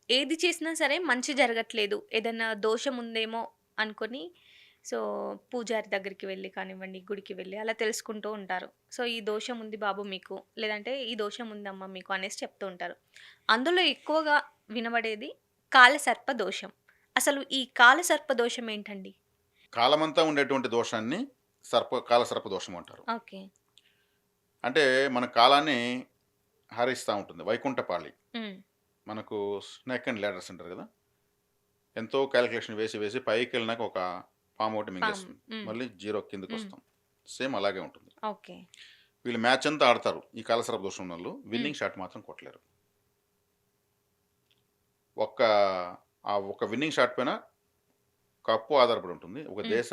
ఏది చేసినా సరే మంచి జరగట్లేదు. ఏదన్నా దోషం ఉందేమో అనుకోని సో, పూజారి దగ్గరికి వెళ్లి కానివ్వండి, గుడికి వెళ్లి అలా తెలుసుకుంటూ ఉంటారు. సో, ఈ దోషం ఉంది బాబు మీకు, లేదంటే ఈ దోషం ఉందమ్మా మీకు అనేసి చెప్తూ ఉంటారు. అందులో ఎక్కువగా వినబడేది కాలసర్ప దోషం. అసలు ఈ కాలసర్ప దోషం ఏంటండి? కాలమంతా ఉండేటువంటి దోషాన్ని కాలసర్ప దోషం అంటారు. ఓకే. అంటే మన కాలాన్ని హరిస్తా ఉంటుంది. వైకుంఠపాళి. హ్మ్. మనకు స్నేక్ అండ్ లాడర్స్ అంటారు కదా! ఎంతో కాలిక్యులేషన్ వేసి వేసి పైకెళ్ళినాక ఒక పాము ఒకటి పాము. మింగేస్తుంది. హ్మ్. మళ్ళీ జీరో హ్మ్. కిందకొస్తాం. సేమ్ అలాగే ఉంటుంది. ఓకే. వీళ్ళు మ్యాచ్ అంతా ఆడతారు. ఈ కాలసర్ప దోషం ఉన్నోళ్ళు. హ్మ్. విన్నింగ్ షాట్ మాత్రం కొట్టలేరు. ఒక్క ఒక్క విన్నింగ్ షాట్ పైన కప్పు ఆధారపడి ఉంటుంది. ఒక హ్మ్. దేశ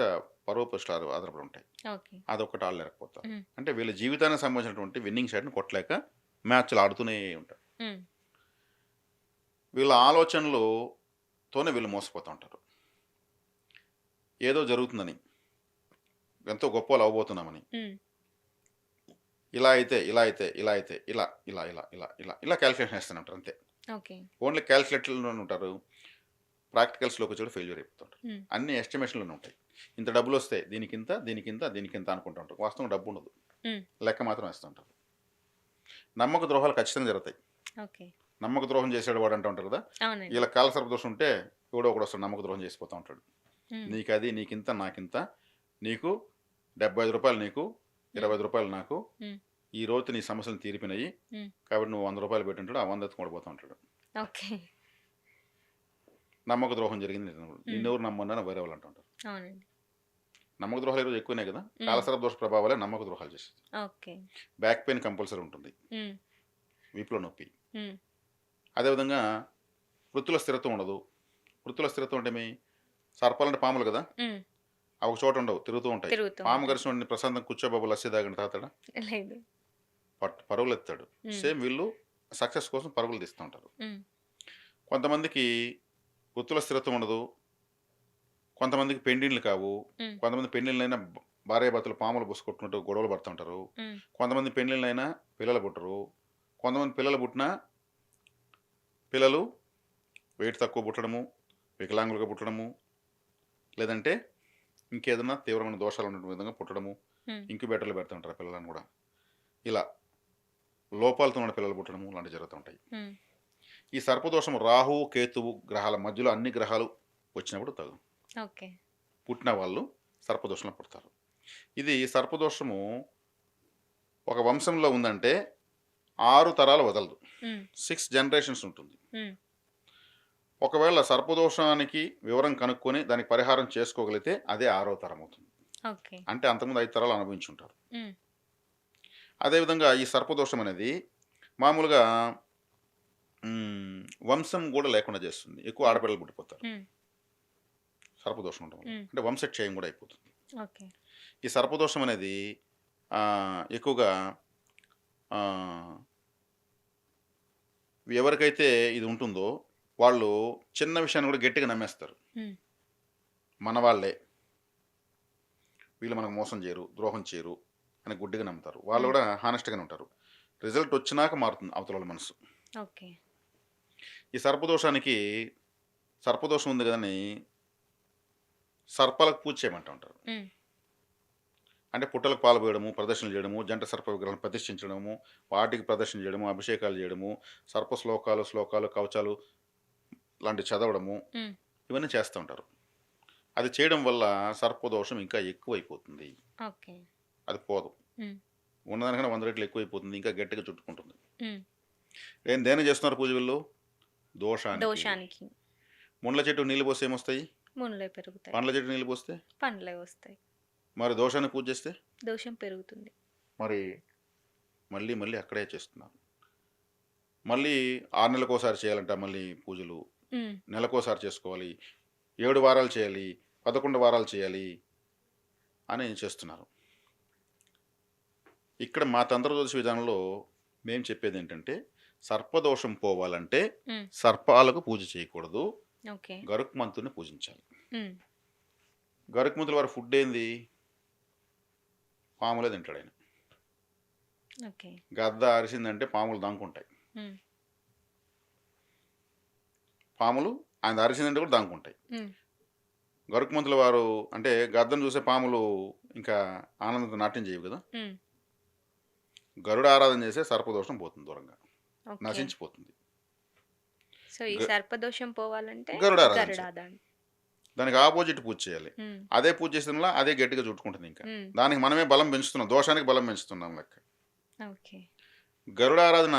పరువు ప్రతిష్టలు ఆధారపడి ఉంటాయి. ఓకే. అదొక్కటి ఆడలేకపోతారు. హ్మ్. అంటే వీళ్ళ జీవితానికి సంబంధించినటువంటి విన్నింగ్ షాట్‌ని కొట్టలేక మ్యాచ్‌లు ఆడుతూనే ఉంటారు. హ్మ్. వీళ్ళ ఆలోచనలతోనే వీళ్ళు మోసపోతా ఉంటారు. ఏదో జరుగుతుందని, ఎంతో గొప్పోళ్ళు అవ్వబోతున్నామని. హ్మ్. ఇలా అయితే, ఇలా అయితే, ఇలా అయితే, ఇలా కాలిక్యులేషన్ ఏస్తూనే ఉంటారు అంతే. ఓకే. ఓన్లీ కాలిక్యులేటర్‌లోనే ఉంటారు. ప్రాక్టికల్స్‌లోకొచ్చేటప్పుడు ఫెయిల్యూర్ అయిపోతుంటారు. హ్మ్. అన్నీ ఎస్టిమేషన్‌లోనే ఉంటాయి. ఇంత డబ్బులొస్తాయి. దీనికింత, దీనికింత, దీనికింత అనుకుంటా ఉంటారు. వాస్తవంగా డబ్బుండదు. హ్మ్. లెక్క మాత్రం ఏస్తూ ఉంటారు. నమ్మక ద్రోహాలు ఖచ్చితంగా జరుగుతాయి. ఓకే. నమ్మక ద్రోహం చేసాడు వాడు అంటూ ఉంటారు కదా! అవునండి. ఈళ్ళ కాలసర్ప దోషం ఉంటే ఎవడో ఒకడొస్తాడు నమ్మక ద్రోహం చేసిపోతా ఉంటాడు. హ్మ్. నీకది, నీకింత, నాకింత, నీకు రూ. 75 నీకు, రూ. హ్మ్. 25 నాకు, హ్మ్. ఈరోజు నీ సమస్యలు తీరిపోయినాయి. హ్మ్. కాబట్టి నువ్వు రూ. 100 పెట్టుంటాడు. ఆ 100 ఎత్తుకొని పోతా ఉంటాడు. ఓకే. నమ్మక ద్రోహం జరిగింది హ్మ్. నిన్నెవరు నమ్మన్నారని వేరే వాళ్ళు అంటుంటారు. అవునండి. నమ్మక ద్రోహాలు ఈరోజు ఎక్కువనే కదా! హ్మ్. కాలసర్ప దోష ప్రభావాలే నమ్మక ద్రోహాలు చేసేది. ఓకే. బ్యాక్ పెయిన్ కంపల్సరీ ఉంటుంది. హ్మ్. వీపులో నొప్పి. హ్మ్. అదేవిధంగా వృత్తిలో స్థిరత్వం ఉండదు. వృత్తిలో స్థిరత్వం అంటే సర్పాలంటే పాములు కదా! హ్మ్. అవి ఒక చోట ఉండవు. తిరుగుతూ ఉంటాయి. తిరుగుతూ పాము ఉంటాయి. కరిసినోడిని ప్రశాంతంగా కూర్చోబాబు లస్సీ తాగండి తాగుతాడా? లేదు. పరుగులెత్తాడు. హ్మ్. సేమ్ వీళ్ళు సక్సెస్ కోసం పరుగులు తీస్తూ ఉంటారు. హ్మ్. కొంతమందికి వృత్తిలో స్థిరత్వం ఉండదు. కొంతమందికి పెండిండ్లు కావు. హ్మ్. కొంతమంది పెండ్లిళ్ళైనా భార్యాభర్తలు పాములు బుసకొట్టుకుంటూ గొడవలు పడుతుంటారు. హ్మ్. కొంతమంది పెండ్లిళ్ళైనా పిల్లలు పుట్టరు. కొంతమంది పిల్లలు పుట్టినా పిల్లలు వెయిట్ తక్కువ పుట్టడము, వికలాంగులుగా పుట్టడము, లేదంటే ఇంకేదన్నా తీవ్రమైన దోషాలు ఉన్న విధంగా పుట్టడము, హ్మ్. ఇంక్యుబేటర్‌లో పెడుతుంటారు ఆ పిల్లలను గూడా. ఇలా లోపాలతో ఉన్న పిల్లలు పుట్టడము లాంటివి జరుగుతూ ఉంటాయి. హ్మ్. ఈ సర్పదోషం రాహువు, కేతువు గ్రహాల మధ్యలో అన్ని గ్రహాలు వచ్చినప్పుడు ఓకే. పుట్టిన వాళ్ళు సర్పదోషంలో పుడతారు. ఇది సర్పదోషము ఒక వంశంలో ఉందంటే 6 తరాలు వదలదు. హ్మ్. 6 జనరేషన్స్ ఉంటుంది. హ్మ్. ఒకవేళ సర్పదోషానికి వివరం కనుక్కొని దానికి పరిహారం చేసుకోగలిగితే అదే 6వ తరం అవుతుంది. ఓకే. అంటే అంతకుముందు 5 తరాలు అనుభవించుంటారు. హ్మ్. అదేవిధంగా ఈ సర్పదోషం అనేది మామూలుగా వంశం గూడా లేకుండా చేస్తుంది. ఎక్కువ హ్మ్. ఆడపిల్లలు పుట్టిపోతారు. హ్మ్. సర్పదోషం ఉండడం వల్ల. హ్మ్. అంటే వంశక్షయం గూడా అయిపోతుంది. ఓకే. ఈ సర్పదోషం అనేది ఎక్కువగా ఆహ్, ఎవరికైతే ఇది ఉంటుందో వాళ్ళు చిన్న విషయాన్ని గూడా గట్టిగా నమ్మేస్తారు. హ్మ్. మన వాళ్ళే, వీళ్ళు మనకు మోసం చేయరు, ద్రోహం చేయరు అని గుడ్డిగా నమ్ముతారు. వాళ్ళు హ్మ్. గూడా హానెస్ట్‌గానే ఉంటారు. రిజల్ట్ వచ్చినాక మారుతుంది అవతలోళ్ళ మనసు. ఓకే. ఈ సర్పదోషం ఉంది గదని సర్పాలకు పూజ చేయమంటా ఉంటారు. హ్మ్. అంటే పుట్టలకు పాలు పోయడము, ప్రదర్శనలు చేయడము, జంట సర్ప విగ్రహాలను ప్రతిష్ఠించడము, వాటికి ప్రదర్శన చేయడము, అభిషేకాలు చేయడము, సర్ప శ్లోకాలు, కవచాలు లాంటివి చదవడము, హ్మ్. ఇవన్నీ చేస్తూ ఉంటారు. అది చేయడం వల్ల సర్పదోషం ఇంకా ఎక్కువైపోతుంది. ఓకే. అది పోదు. హ్మ్. ఉన్నదానికన్నా 100 రెట్లు ఎక్కువైపోతుంది. ఇంకా గట్టిగా చుట్టుకుంటుంది. హ్మ్. దేనికి చేస్తున్నారు పూజ వీళ్ళు? దోషానికి. దోషానికి ముండ్ల చెట్టుకు నీళ్లు పోస్తే ఏమొస్తాయి? మునులే పెరుగుతాయి. పండ్ల చెట్టుకు నీళ్లు పోస్తే? పండ్లే వస్తాయి. మరి దోషానికి పూజ చేస్తే? దోషం పెరుగుతుంది. మరి మళ్ళీ మళ్ళీ అక్కడే చేస్తున్నారు. మళ్ళీ 6 నెలలకోసారి చేయాలంట మళ్ళీ పూజలు. హ్మ్. నెలకోసారి చేసుకోవాలి. 7 వారాలు చేయాలి. 11 వారాలు చేయాలి అని చేస్తున్నారు. ఇక్కడ మా తంత్రజ్యోతిష విధానంలో మేము చెప్పేదేంటంటే, సర్పదోషం పోవాలంటే హ్మ్. సర్పాలకు పూజ చేయకూడదు. ఓకే. గరుత్మంతుడిని పూజించాలి. హ్మ్. గరుత్మంతుల వారి ఫుడ్ ఏంది? పాములే తింటాడాయన. ఓకే. గద్ద అరిసిందంటే పాములు దాంకుంటాయి. హ్మ్. పాములు ఆయన అరిచిందంటే కూడా దాంకుంటాయి. హ్మ్. గరుత్మంతుల వారు అంటే గద్దను చూసే పాములు ఇంకా ఆనందంతో నాట్యం చేయవు కదా! హ్మ్. గరుడ ఆరాధన చేసే సర్పదోషం పోతుంది దూరంగా. ఓకే. నశించిపోతుంది. సో, ఈ గ సర్పదోషం పోవాలంటే గరుడ ఆరాధన చేయాలి. గరుడాదాన్. దానికి ఆపోజిట్ పూజ చేయాలి. హ్మ్. అదే పూజ చేసినలా అదే గట్టిగా చుట్టుకుంటుంది ఇంకా. హ్మ్. దానికి మనమే బలం పెంచుతున్నాం. దోషానికి బలం పెంచుతున్నాం లెక్క. ఓకే. గరుడ ఆరాధన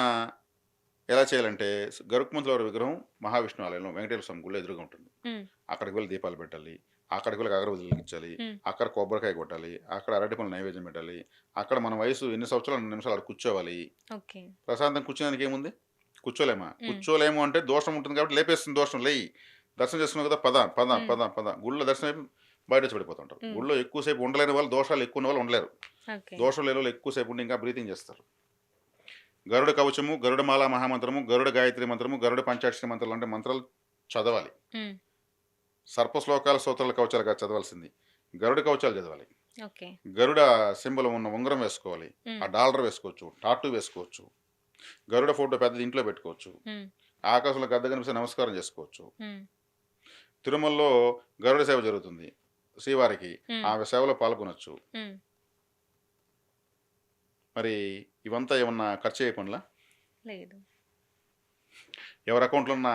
ఎలా చేయాలంటే గరుత్మంతుల వారి విగ్రహం మహావిష్ణు ఆలయంలో వెంకటేశ్వర స్వామి గుడిలో ఎదురుగా ఉంటుంది. హ్మ్. అక్కడికి వెళ్ళి దీపాలు పెట్టాలి. అక్కడికి వెళ్ళి అగరబత్తులు వెలిగించాలి. హ్మ్. అక్కడ కొబ్బరికాయ కొట్టాలి. అక్కడ అరటిపండ్ల నైవేద్యం పెట్టాలి. అక్కడ మన వయసు ఎన్ని సంవత్సరాలు 2 నిమిషాలు అక్కడ కూర్చోవాలి. ఓకే. ప్రశాంతంగా కూర్చోడానికి ఏముంది? కూర్చోలేమా? హ్మ్. కూర్చోలేము అంటే దోషం ఉంటుంది కాబట్టి లేపేస్తుంది దోషం. లేయి. దర్శనం చేసుకున్నావు కదా! పద, పద, హ్మ్. పద, పద. గుడిలో దర్శనం అయిపోయి బయటొచ్చి పడిపోతుంటారు. హ్మ్. గుడిలో ఎక్కువసేపు ఉండలేని వాళ్ళు, దోషాలు ఎక్కువ ఉన్న వాళ్ళు ఉండలేరు. ఓకే. దోషం లేని వాళ్ళు ఎక్కువసేపు ఉండి ఇంకా బ్రీతింగ్ చేస్తారు. గరుడ కవచము, గరుడమాల మహామంత్రము, గరుడ గాయత్రి మంత్రము, గరుడ పంచాక్షరి మంత్రాలు అంటే మంత్రాలు చదవాలి. హ్మ్. సర్ప శ్లోకాలు, స్తోత్రాల కవచాలు కాదు చదవాల్సింది. గరుడ కవచాలు చదవాలి. ఓకే. గరుడ సింబల్ ఉన్న ఉంగరం వేసుకోవాలి. హ్మ్. ఆ డాలర్ వేసుకోవచ్చు. టాటూ వేసుకోవచ్చు. గరుడ ఫోటో పెద్దది ఇంట్లో పెట్టుకోవచ్చు. హ్మ్. ఆకాశంలో గద్ద కనిపిస్తే నమస్కారం చేసుకోవచ్చు. హ్మ్. తిరుమలలో గరుడ సేవ జరుగుతుంది శ్రీవారికి. హ్మ్. ఆమె సేవలో పాల్గొనొచ్చు. హ్మ్. మరి ఇవంతా ఏమన్నా ఖర్చు అయ్యే పనులా? లేదు. ఎవరి అకౌంట్లో ఉన్న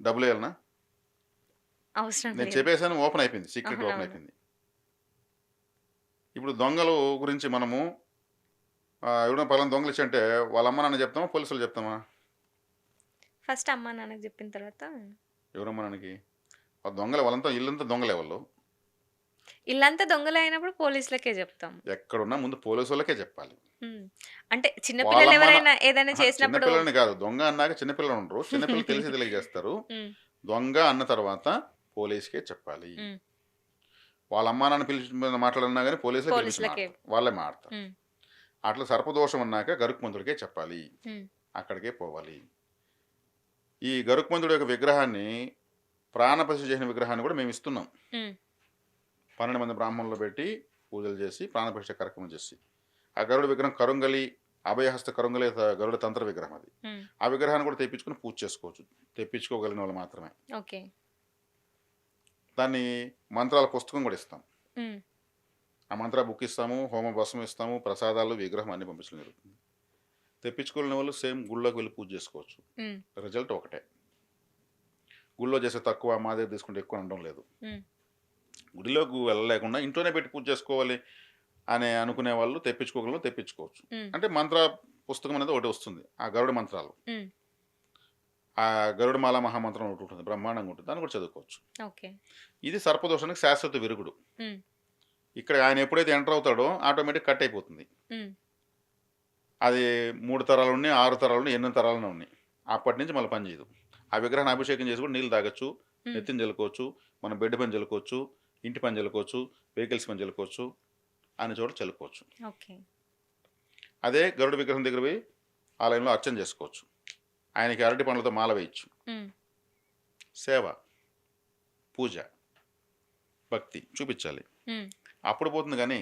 డబ్బులు వేయాలనా? అవసరం నేను లేదు. చెప్పేసాను, ఓపెన్ అయిపోయింది. సీక్రెట్ ఓపెన్ అవునవును. అయిపోయింది. ఇప్పుడు దొంగలు గురించి మనము ఎవరైనా పలానా దొంగలు ఇచ్చంటే వాళ్ళ అమ్మ నాన్న చెప్తామా? పోలీసులు చెప్తామా? ఫస్ట్ అమ్మా, నాన్నకి జెప్పిన తర్వాత ఎవరమ్మ నాన్నకి? ఆ దొంగలే వాళ్ళంతా ఇల్లంతా దొంగలే వాళ్ళు. ఈళ్ళంతా దొంగలే అయినప్పుడు పోలీసులకే జెప్తాం. ఎక్కడున్నా ముందు పోలీసు వాళ్ళకే చెప్పాలి. హ్మ్. అంటే చిన్న వాళ్ళ అమ్మ పిల్లలెవరైనా ఏదైనా అహా! చిన్న చేసినప్పుడు పిల్లలని కాదు. దొంగ అన్నాక చిన్న పిల్లలు ఉండరు. చిన్న పిల్లలు తెలిసి తెలియక చేస్తారు. హ్మ్. దొంగ అన్న తర్వాత పోలీస్‌కే చెప్పాలి. హ్మ్. వాళ్ళ అమ్మా నాన్న పిలిచి మాట్లాడన్నా గాని పోలీసులే పిలిపించి పోలీసులకే. మాట్లాడతారు. వాళ్ళే మాట్లాడతారు. హ్మ్. అట్లా సర్పదోషం అన్నాక గరుత్మంతుడికే చెప్పాలి. హ్మ్. అక్కడికే పోవాలి. ఈ గరుత్మంతుడి యొక్క విగ్రహాన్ని ప్రాణప్రతిష్ఠ చేసిన విగ్రహాన్ని కూడా మేము ఇస్తున్నాం. హ్మ్. 12 మంది బ్రాహ్మణులు పెట్టి పూజలు చేసి ప్రాణప్రతిష్ఠ కార్యక్రమం చేసి. ఆ గరుడ విగ్రహం కరుంగలి, అభయహస్త కరుంగలి గరుడ తంత్ర విగ్రహం అది. హ్మ్. ఆ విగ్రహాన్ని కూడా తెప్పించుకొని పూజ చేసుకోవచ్చు. తెప్పించుకోగలిగిన వాళ్ళు మాత్రమే. ఓకే. దాన్ని మంత్రాల పుస్తకం కూడా ఇస్తాం. హ్మ్. ఆ మంత్ర బుక్ ఇస్తాము, హోమ భస్మం ఇస్తాము, ప్రసాదాలు, విగ్రహం అన్ని పంపించడం జరుగుతుంది. తెప్పించుకోలేని వాళ్ళు సేమ్ గుళ్ళోకి వెళ్ళి పూజ చేసుకోవచ్చు. హ్మ్. రిజల్ట్ ఒకటే. గుళ్ళో చేసే తక్కువ, మా దగ్గర తీసుకుంటే ఎక్కువ అనడం లేదు. హ్మ్. గుడిలోకి వెళ్ళలేకుండా ఇంట్లోనే పెట్టి పూజ చేసుకోవాలి అని అనుకునే వాళ్ళు తెప్పించుకోగలను తెప్పించుకోవచ్చు. హ్మ్. అంటే మంత్ర పుస్తకం అనేది ఒకటి వస్తుంది. ఆ గరుడ మంత్రాలు. హ్మ్. ఆ గరుడమాల మహామంత్రం ఒకటి ఉంటుంది. బ్రహ్మాండంగా ఉంటుంది. దాన్ని కూడా చదువుకోవచ్చు. ఓకే. ఇది సర్పదోషానికి శాశ్వత విరుగుడు. హ్మ్. ఇక్కడ ఆయన ఎప్పుడైతే ఎంటర్ అవుతాడో ఆటోమేటిక్ కట్ అయిపోతుంది. హ్మ్. అది 3 తరాలు ఉన్నాయి, 6 తరాలు ఉన్నాయి, 8 తరాలు ఉన్నాయి. అప్పటి నుంచి మళ్ళీ పని చేయదు. ఆ విగ్రహాన్ని అభిషేకం చేసి కూడా నీళ్ళు తాగొచ్చు, హ్మ్. నెత్తిన జల్లుకోవచ్చు, మన బెడ్ పైన జల్లుకోవచ్చు, ఇంటి పైన జల్లుకోవచ్చు, వెహికల్స్ పైన జల్లుకోవచ్చు, అన్ని చోట్ల చల్లుకోవచ్చు. ఓకే. అదే గరుడ విగ్రహం దగ్గర పోయి ఆలయంలో అర్చన చేసుకోవచ్చు. ఆయనకి అరటి పండ్లతో మాల వేయచ్చు. హ్మ్. సేవ, పూజ, భక్తి చూపించాలి. హ్మ్. అప్పుడు పోతుంది కానీ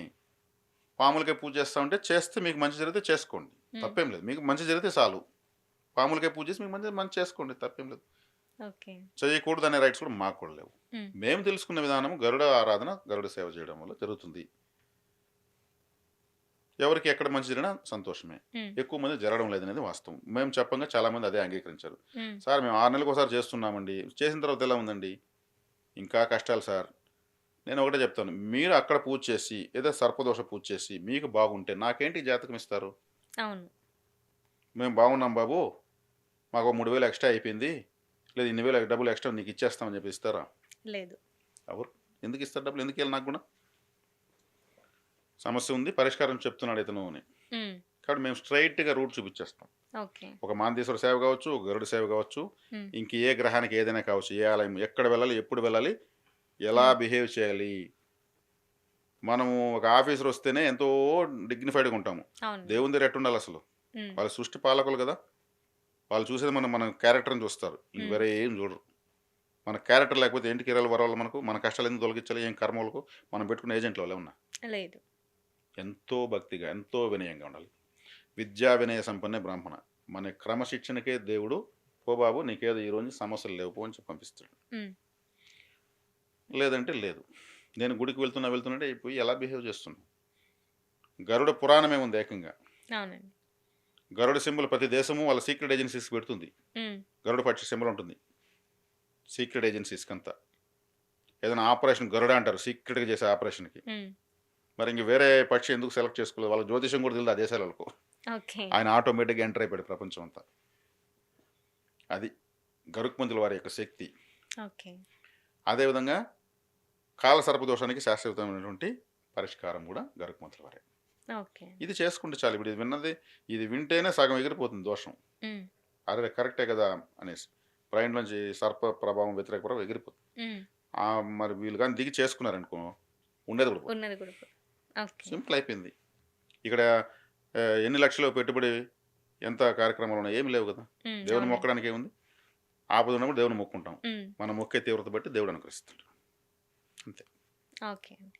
పాములకే పూజ చేస్తా ఉంటే చేస్తే మీకు మంచి జరిగితే చేసుకోండి. హ్మ్. తప్పేం లేదు. మీకు మంచి జరిగితే చాలు. పాములకే పూజ చేసి మీకు మంచి చేసుకోండి. తప్పేం లేదు. ఓకే. చేయకూడదు అనే రైట్స్ కూడా మాకు కూడా లేవు. హ్మ్. మేము తెలుసుకున్న విధానం గరుడ ఆరాధన, గరుడ సేవ చేయడం వల్ల జరుగుతుంది. ఎవరికి ఎక్కడ మంచి జరిగినా సంతోషమే. హ్మ్. ఎక్కువ మంది జరగడం లేదనేది వాస్తవం. మేము చెప్పంగా చాలామంది అదే అంగీకరించారు. హ్మ్. సార్ మేము 6 నెలలకు ఒకసారి చేస్తున్నామండి. చేసిన తర్వాత ఎలా ఉందండి? ఇంకా కష్టాలు సార్. నేను ఒకటే చెప్తాను. మీరు అక్కడ పూజ చేసి ఏదో సర్పదోష పూజ చేసి మీకు బాగుంటే నాకేంటి ఈ జాతకం ఇస్తారు? అవును. మేము బాగున్నాం బాబు. మాకు 3000 ఎక్స్ట్రా అయిపోయింది. లేదు ఇన్ని వేలు డబ్బులు ఎక్స్ట్రా నీకు ఇచ్చేస్తామని చెప్పి ఇస్తారా? లేదు. ఎవరు? ఎందుకు ఇస్తారు డబ్బులు? ఎందుకు ఇవ్వాలి నాకు కూడా? సమస్య ఉంది. పరిష్కారం చెప్తున్నాడు ఇతను అని. హ్మ్. కాబట్టి మేము స్ట్రైట్‌గా రూట్ చూపించేస్తాం. ఓకే. ఒక మాందేశ్వర సేవ కావచ్చు, ఒక గరుడ సేవ కావచ్చు, హ్మ్. ఇంక ఏ గ్రహానికి ఏదైనా కావచ్చు, ఏ ఆలయం ఎక్కడ వెళ్ళాలి, ఎప్పుడు వెళ్ళాలి, ఎలా హ్మ్. బిహేవ్ చేయాలి. మనము ఒక ఆఫీసర్ వస్తేనే ఎంతో డిగ్నిఫైడ్‌గా ఉంటాము. అవును. దేవుని దగ్గర ఎట్టుండాలి అసలు? హ్మ్. వాళ్ళు సృష్టి పాలకులు కదా! వాళ్ళు చూసేది మన క్యారెక్టర్‌ని చూస్తారు. ఇంక హ్మ్. వేరే ఏం చూడరు. మన క్యారెక్టర్ లేకపోతే ఏంటి కిరాలు వరాలు మనకు? మన కష్టాలు ఎందుకు తొలగించాలి? ఏం కర్మలకు? మనం పెట్టుకున్న ఏజెంట్లు వాళ్ళేమన్నా? లేదు. ఎంతో భక్తిగా, ఎంతో వినయంగా ఉండాలి. విద్యా వినయ సంపన్నే బ్రాహ్మణ. మన క్రమశిక్షణకే దేవుడు పో బాబు నీకేదో ఈ రోజు సమస్యలు లేవు పో అని చెప్పి పంపిస్తాడు. హ్మ్. లేదంటే లేదు. నేను గుడికి వెళ్తున్నట్టే పోయి ఎలా బిహేవ్ చేస్తున్నావు? గరుడ పురాణమే ఉంది ఏకంగా. అవునండి. గరుడ సింబల్ ప్రతి దేశము వాళ్ళ సీక్రెట్ ఏజెన్సీస్ పెడుతుంది. హ్మ్. గరుడ పక్షి సింబల్ ఉంటుంది సీక్రెట్ ఏజెన్సీస్కి అంతా. ఏదైనా ఆపరేషన్ గరుడ అంటారు సీక్రెట్గా చేసే ఆపరేషన్కి. హ్మ్. మరి ఇంక వేరే పక్షి ఎందుకు సెలెక్ట్ చేసుకోలేదు? వాళ్ళ జ్యోతిషం కూడా తెలియదు ఆ దేశాలకు. ఓకే. ఆయన ఆటోమేటిక్గా ఎంటర్ అయిపోయాడు ప్రపంచం అంతా. అది గరుత్మంతుల వారి యొక్క శక్తి. ఓకే. అదేవిధంగా కాల సర్పదోషానికి శాస్త్రయుతమైనటువంటి పరిష్కారం కూడా గరుత్మంతుల వారే. ఓకే. ఇది చేసుకుంటే చాలు. ఇప్పుడు ఇది విన్నది ఇది వింటేనే సగం ఎగిరిపోతుంది దోషం. హ్మ్. అరే కరెక్టే కదా అనేసి బ్రైన్ నుంచి సర్ప ప్రభావం వ్యతిరేక ప్రభావం ఎగిరిపోతుంది. హ్మ్. మరి వీళ్ళు కానీ దిగి చేసుకున్నారనుకో ఉండేది కూడా పోతుంది. ఉన్నది కూడా ఓకే. సింపుల్ అయిపోయింది. ఇక్కడ ఎన్ని లక్షలు పెట్టుబడి ఎంత కార్యక్రమాలు ఉన్నాయి ఏమి లేవు కదా. హ్మ్. దేవుని అవునండి. మొక్కడానికి ఏముంది? ఆపద ఉన్నప్పుడు దేవుని మొక్కుంటాం. హ్మ్. మన మొక్కే తీవ్రత బట్టి దేవుడు అనుకరిస్తాడు. అంతే. ఓకే అండి.